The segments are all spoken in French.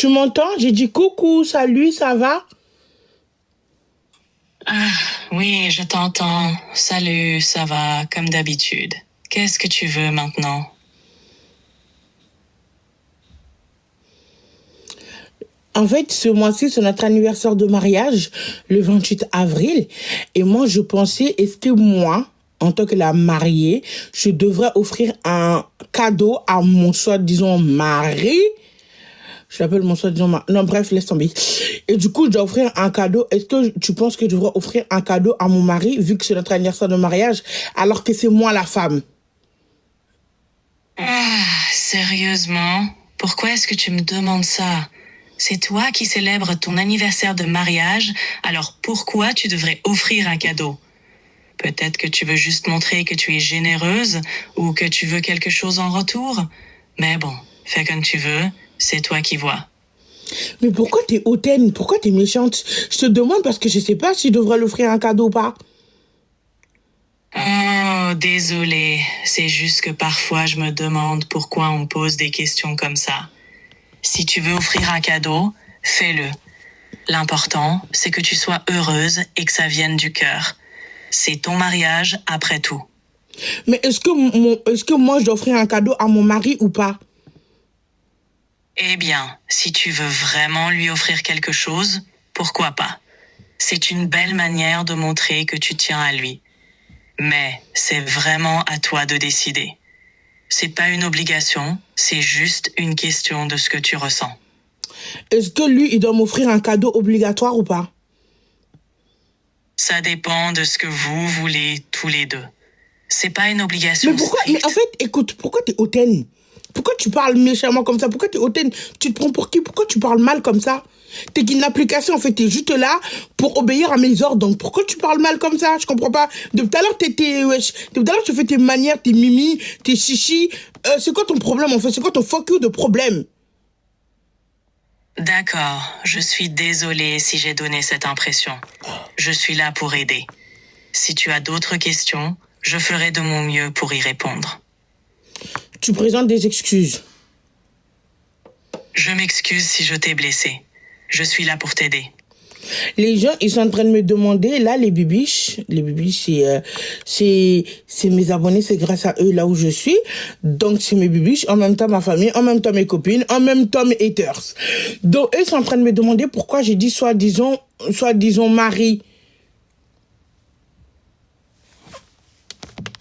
Tu m'entends? J'ai dit coucou, salut, ça va? Ah, oui, je t'entends. Salut, ça va, comme d'habitude. Qu'est-ce que tu veux maintenant? En fait, ce mois-ci, c'est notre anniversaire de mariage, le 28 avril. Et moi, je pensais, est-ce que moi, en tant que la mariée, je devrais offrir un cadeau à mon soi-disant mari? Je l'appelle mon soi-disant mari. Non, bref, laisse tomber. Et du coup, je dois offrir un cadeau. Est-ce que tu penses que je devrais offrir un cadeau à mon mari, vu que c'est notre anniversaire de mariage, alors que c'est moi la femme? Ah, sérieusement? Pourquoi est-ce que tu me demandes ça? C'est toi qui célèbres ton anniversaire de mariage, alors pourquoi tu devrais offrir un cadeau? Peut-être que tu veux juste montrer que tu es généreuse ou que tu veux quelque chose en retour. Mais bon, fais comme tu veux, c'est toi qui vois. Mais pourquoi t'es hautaine? Pourquoi t'es méchante? Je te demande parce que je sais pas si je devrais lui offrir un cadeau ou pas. Oh, désolé. C'est juste que parfois je me demande pourquoi on me pose des questions comme ça. Si tu veux offrir un cadeau, fais-le. L'important, c'est que tu sois heureuse et que ça vienne du cœur. C'est ton mariage après tout. Mais est-ce que moi je dois offrir un cadeau à mon mari ou pas? Eh bien, si tu veux vraiment lui offrir quelque chose, pourquoi pas? C'est une belle manière de montrer que tu tiens à lui. Mais c'est vraiment à toi de décider. C'est pas une obligation, c'est juste une question de ce que tu ressens. Est-ce que lui, il doit m'offrir un cadeau obligatoire ou pas? Ça dépend de ce que vous voulez tous les deux. C'est pas une obligation Mais pourquoi? stricte. Mais en fait, écoute, pourquoi t'es hautaine? Pourquoi tu parles méchamment comme ça? Pourquoi t'es hautaine? Tu te prends pour qui? Pourquoi tu parles mal comme ça? T'es qu'une application, en fait, t'es juste là pour obéir à mes ordres. Donc pourquoi tu parles mal comme ça? Je comprends pas. Depuis tout à l'heure, depuis tout à l'heure, tu fais tes manières, tes mimi, tes chichis. C'est quoi ton problème, en fait? C'est quoi ton fuck you de problème? D'accord, je suis désolée si j'ai donné cette impression. Je suis là pour aider. Si tu as d'autres questions, je ferai de mon mieux pour y répondre. Tu présentes des excuses. Je m'excuse si je t'ai blessé. Je suis là pour t'aider. Les gens, ils sont en train de me demander, là, les bibiches, c'est mes abonnés, c'est grâce à eux là où je suis. Donc, c'est mes bibiches, en même temps ma famille, en même temps mes copines, en même temps mes haters. Donc, eux, ils sont en train de me demander pourquoi j'ai dit soi-disant mari.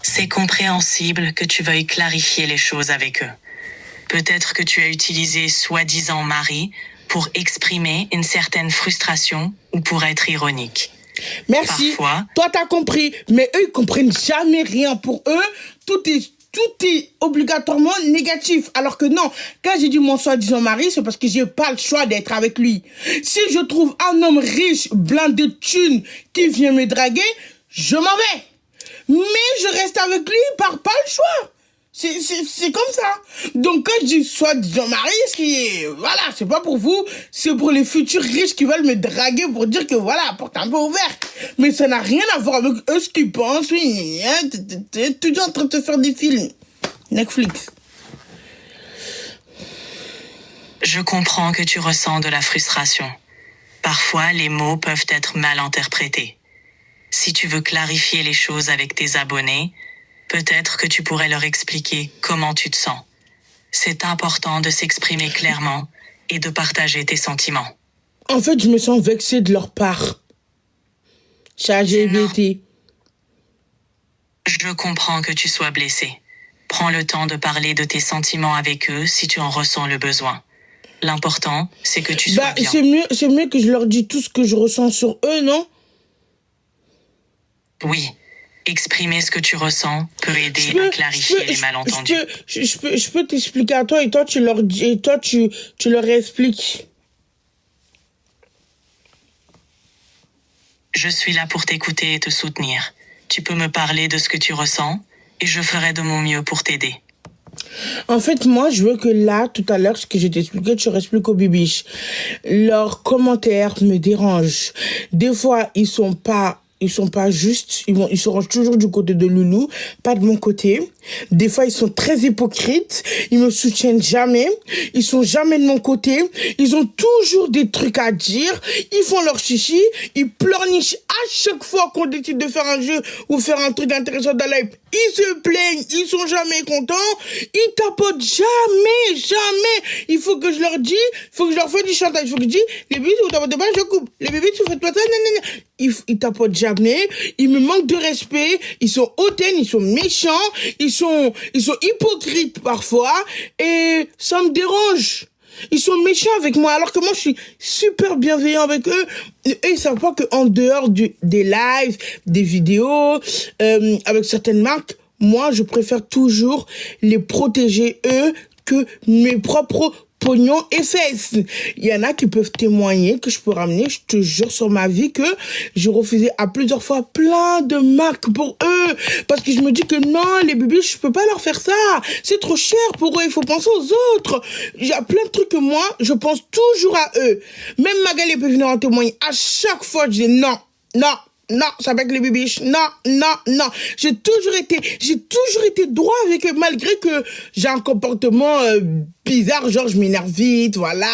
C'est compréhensible que tu veuilles clarifier les choses avec eux. Peut-être que tu as utilisé soi-disant mari pour exprimer une certaine frustration ou pour être ironique. Merci. Parfois, toi t'as compris, mais eux ils comprennent jamais rien. Pour eux, tout est obligatoirement négatif. Alors que non, quand j'ai dit mon soi-disant mari, c'est parce que j'ai pas le choix d'être avec lui. Si je trouve un homme riche, blindé de thunes, qui vient me draguer, je m'en vais. Mais je reste avec lui par pas le choix. C'est comme ça. Donc quand je dis soi-disant mari, voilà, c'est pas pour vous, c'est pour les futurs riches qui veulent me draguer pour dire que voilà, porte un peu ouverte. Mais ça n'a rien à voir avec eux, ce qu'ils pensent, oui. Hein, t'es toujours en train de te faire des films. Netflix. je comprends que tu ressens de la frustration. Parfois, les mots peuvent être mal interprétés. Si tu veux clarifier les choses avec tes abonnés, peut-être que tu pourrais leur expliquer comment tu te sens. C'est important de s'exprimer clairement et de partager tes sentiments. En fait, je me sens vexée de leur part. ChatGPT. Je comprends que tu sois blessé. Prends le temps de parler de tes sentiments avec eux si tu en ressens le besoin. L'important, c'est que tu sois bien. C'est mieux que je leur dise tout ce que je ressens sur eux, non? Oui, exprimer ce que tu ressens peut aider à clarifier les malentendus. Je peux t'expliquer à toi et toi tu leur expliques. Je suis là pour t'écouter et te soutenir. Tu peux me parler de ce que tu ressens et je ferai de mon mieux pour t'aider. En fait, moi, je veux que là, tout à l'heure, ce que je t'expliquais, tu expliques aux bibiches. Leurs commentaires me dérangent. Des fois, ils sont pas ils sont pas justes, ils se rangent toujours du côté de Loulou, pas de mon côté. Des fois, ils sont très hypocrites, ils me soutiennent jamais, ils sont jamais de mon côté, ils ont toujours des trucs à dire, ils font leur chichi, ils pleurnichent à chaque fois qu'on décide de faire un jeu ou faire un truc intéressant dans la live. Ils se plaignent, ils sont jamais contents, ils tapotent jamais. Il faut que je leur dise, il faut que je leur fasse du chantage, il faut que je dise, les bébés, si vous tapotez pas, je coupe. Les bébés, si vous faites pas ça, ils tapotent jamais, ils me manquent de respect, ils sont hautains, ils sont méchants, ils sont hypocrites parfois, et ça me dérange. Ils sont méchants avec moi, alors que moi, je suis super bienveillant avec eux. Et ils savent pas qu'en dehors des lives, des vidéos, avec certaines marques, moi, je préfère toujours les protéger, eux, que mes propres pognons et fesses. Il y en a qui peuvent témoigner, que je peux ramener, je te jure sur ma vie, que j'ai refusé à plusieurs fois plein de marques pour eux. Parce que je me dis que non, les bébés, je peux pas leur faire ça. C'est trop cher pour eux, il faut penser aux autres. Il y a plein de trucs que moi, je pense toujours à eux. Même Magali peut venir en témoigner. À chaque fois, je dis non, c'est avec les bibiches. Non. J'ai toujours été droit avec eux, malgré que j'ai un comportement bizarre, genre je m'énerve vite, voilà,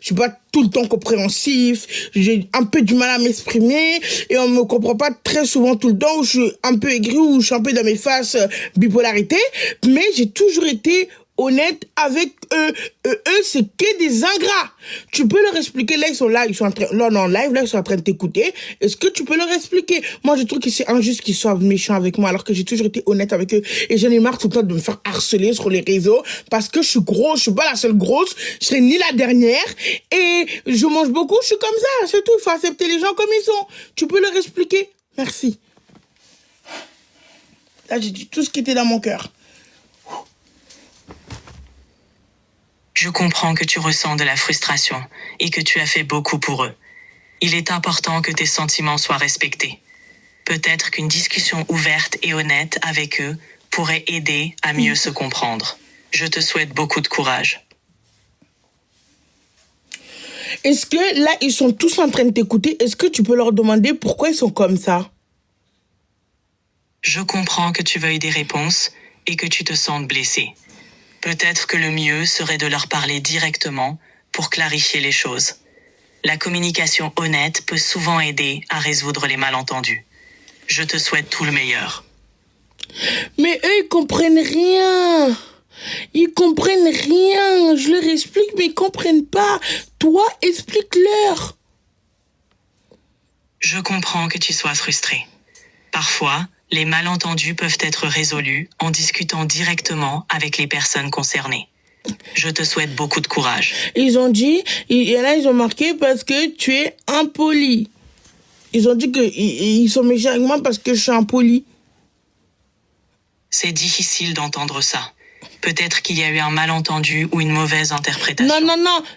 je suis pas tout le temps compréhensif, j'ai un peu du mal à m'exprimer, et on me comprend pas très souvent tout le temps, où je suis un peu aigri, ou je suis un peu dans mes faces bipolarité, mais j'ai toujours été honnête avec eux. Eux, c'est que des ingrats. Tu peux leur expliquer, là, ils sont en train, non, live, là, ils sont en train de t'écouter. Est-ce que tu peux leur expliquer? Moi, je trouve que c'est injuste qu'ils soient méchants avec moi, alors que j'ai toujours été honnête avec eux. Et j'en ai marre tout le temps de me faire harceler sur les réseaux, parce que je suis grosse, je suis pas la seule grosse, je serai ni la dernière, et je mange beaucoup, je suis comme ça, c'est tout. Il faut accepter les gens comme ils sont. Tu peux leur expliquer? Merci. Là, j'ai dit tout ce qui était dans mon cœur. Je comprends que tu ressens de la frustration et que tu as fait beaucoup pour eux. Il est important que tes sentiments soient respectés. Peut-être qu'une discussion ouverte et honnête avec eux pourrait aider à mieux se comprendre. Je te souhaite beaucoup de courage. Est-ce que là, ils sont tous en train de t'écouter? Est-ce que tu peux leur demander pourquoi ils sont comme ça? Je comprends que tu veuilles des réponses et que tu te sentes blessé. Peut-être que le mieux serait de leur parler directement pour clarifier les choses. La communication honnête peut souvent aider à résoudre les malentendus. Je te souhaite tout le meilleur. Mais eux, ils comprennent rien. Ils comprennent rien. Je leur explique, mais ils comprennent pas. Toi, explique-leur. Je comprends que tu sois frustré. Parfois, les malentendus peuvent être résolus en discutant directement avec les personnes concernées. Je te souhaite beaucoup de courage. Ils ont dit, et là ils ont marqué parce que tu es impoli. Ils ont dit qu'ils sont méchants avec moi parce que je suis impoli. C'est difficile d'entendre ça. Peut-être qu'il y a eu un malentendu ou une mauvaise interprétation.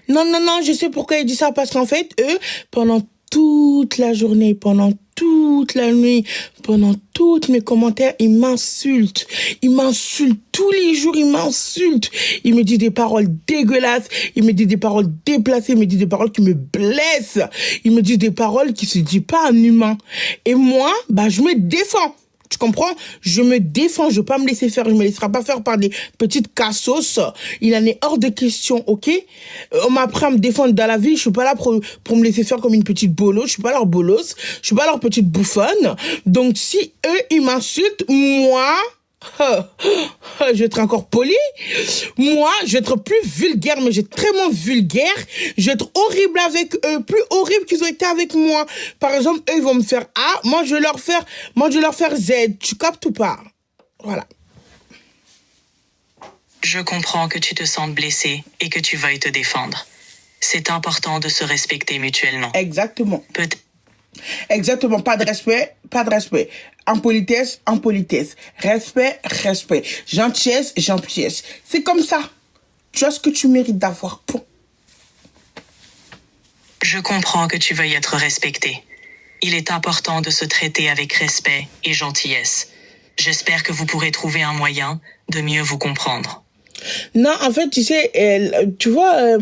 Non, je sais pourquoi ils disent ça. Parce qu'en fait, eux, pendant toute la journée, pendant toute la nuit, pendant tous mes commentaires, ils m'insultent. Ils m'insultent tous les jours, ils m'insultent. Ils me disent des paroles dégueulasses, ils me disent des paroles déplacées, ils me disent des paroles qui me blessent. Ils me disent des paroles qui se disent pas à un humain. Et moi, je me défends. Tu comprends? Je me défends, je veux pas me laisser faire, je me laisserai pas faire par des petites cassos. Il en est hors de question, ok? On m'a appris à me défendre dans la vie, je suis pas là pour me laisser faire comme une petite bolosse, je suis pas leur bolosse, je suis pas leur petite bouffonne. Donc si eux, ils m'insultent, moi, je vais être encore poli. Moi, je vais être plus vulgaire, mais j'ai très moins vulgaire. Je vais être horrible avec eux, plus horrible qu'ils ont été avec moi. Par exemple, eux, ils vont me faire A, moi, je vais leur faire Z. Tu captes ou pas? Voilà. Je comprends que tu te sentes blessé et que tu veuilles te défendre. C'est important de se respecter mutuellement. Exactement. Exactement, pas de respect. Impolitesse. Respect. Gentillesse. C'est comme ça. Tu as ce que tu mérites d'avoir. Point. Je comprends que tu veuilles être respecté. Il est important de se traiter avec respect et gentillesse. J'espère que vous pourrez trouver un moyen de mieux vous comprendre. Non, en fait, tu sais, tu vois,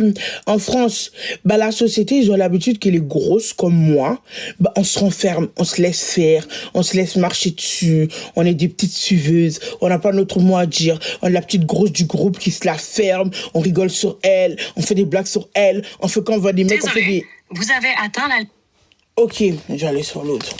en France, bah, la société, ils ont l'habitude que les grosses comme moi, bah, on se renferme, on se laisse faire, on se laisse marcher dessus, on est des petites suiveuses, on n'a pas notre mot à dire, on est la petite grosse du groupe qui se la ferme, on rigole sur elle, on fait des blagues sur elle, on fait quand on voit des mecs, on fait Désolé, des... vous avez atteint la... Ok, j'allais sur l'autre.